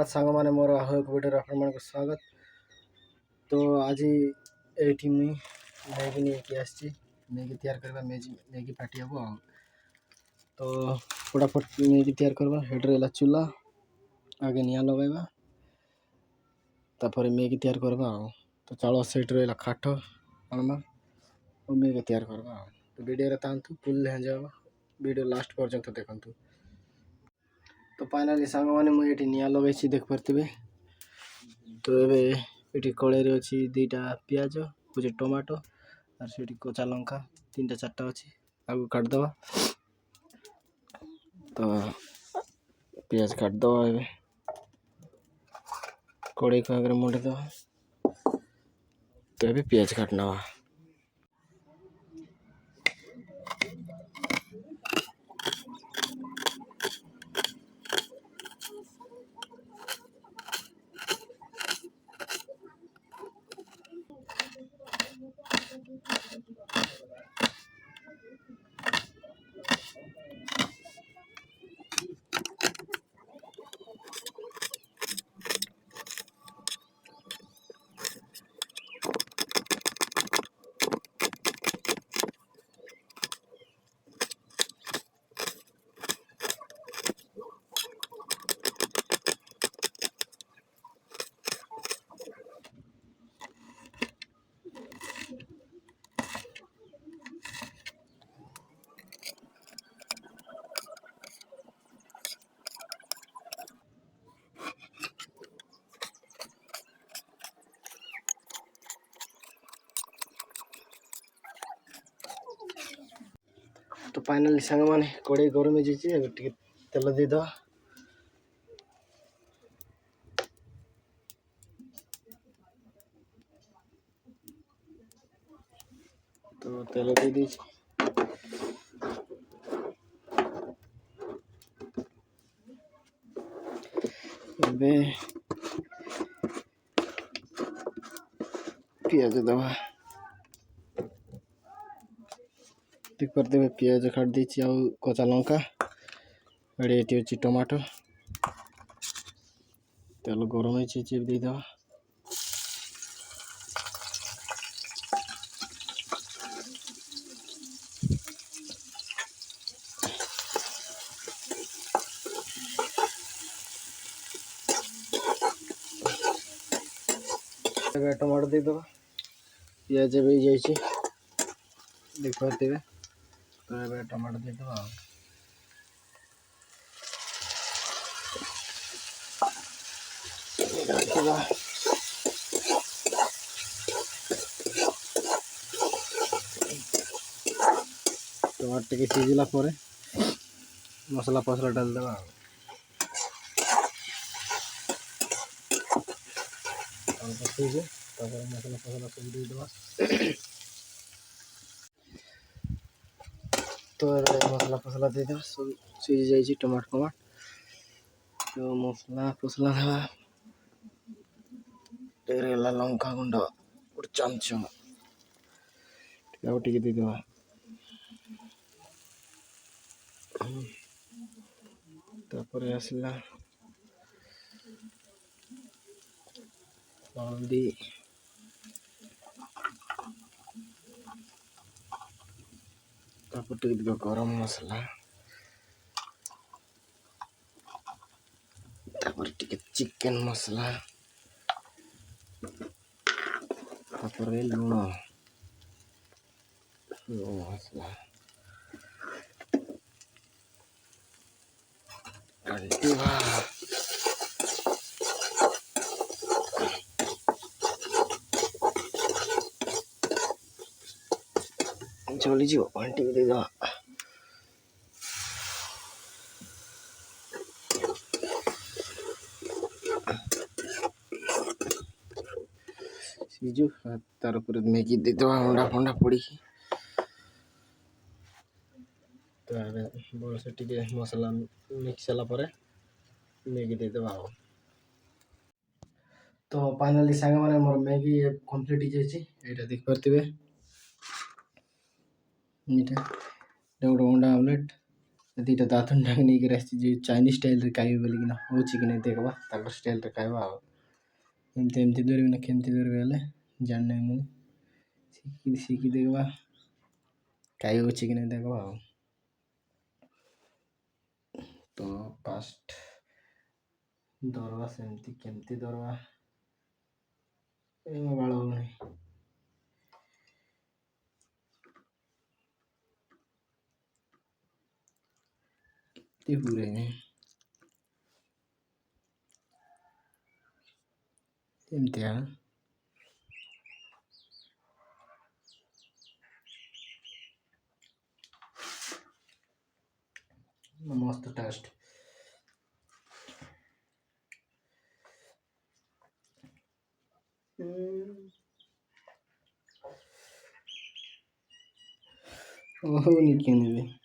सांग मैंने मोर आहो एक वीडियो आपण मन स्वागत। तो आज ये मैगी नहीं आसी मैगी तैयार करवा मैगी पार्टी हम आ तो फटाफट मैगी तैयार करवा हेड्रेला चूल्हा आगे निआ लगेगा तापर मैगी तैयार करवा तो चाल सेट रहा काठ आनमा और मैगी तैयार करवा तो वीडियो तांतु फुल जावा वीडियो लास्ट पर्यंत देखु। तो फाइनाली सांग मैंने मुझे निआ लगे देख पारे। तो ये कड़े अच्छी दुईटा पिज कुछ टमाटो और से कचा लंका 3-4टा अच्छी आगे काटदे। तो पिज काटद कड़े को आगे मुंडेद तो ये पिज काटना। तो फाइनाली सांग मैंने कड़े गरम हो जाए तेल देद तो तेल दे दी पिज दवा देख पारे पिज काट दी कचा लंका ये अच्छी टमाटो तेल गरम होदेद टमाटो देद पिज भी जाइए देख पारे। तो ये टमाटो देद टमाटो टे सीझला मसला फसला डाल देवा मसला फसला सब दे देवा। तो मसला फसला दे देवा सब सीझ जाए टमाटो तो मसला फसला देवा लंका गुंड गोटे चामच टे देदेवा तापर आसला हल्दी तापर टे गरम मसला तापर टे चिकन मसला तापर लुण मसला घंटीवा चली जी घंटी दे दवा सीजु तार मैगी दे दवा अंडा फंडा पड़ी तो भल से टे मसला मिक्स सारापर मैगी दे दवा। तो फाइनाली सांग मैंने मोर मैगी कंप्लीट हो जाए देख पारे। गोटे अंडा आमलेट ଦୁଇଟା ଦାନ୍ତୁଣଟାକୁ ନେଇକରି ଆସିଛି ଯେ ଚାଇନିଜ୍ ଷ୍ଟାଇଲ୍ରେ ଖାଇବେ ବୋଲିକିନା ହେଉଛି କି ନାହିଁ ଦେଖିବା ତାଙ୍କର ଷ୍ଟାଇଲ୍ରେ ଖାଇବା ଆଉ ଏମିତି ଧରିବି ନା କେମିତି ଧରିବେ ହେଲେ ଜାଣିନାହିଁ ମୁଁ ଶିଖି ଦେଖିବା ଖାଇ ହେଉଛି କି ନାହିଁ ଦେଖିବା ଆଉ ତ ଫାଷ୍ଟ ଧରବା ସେମିତି କେମିତି ଧରବା ଏ ମୋ ବାଳ ହେଉନି ପୁରେନି ଏମିତିଆ मस्त टेस्ट ओह निके नहीं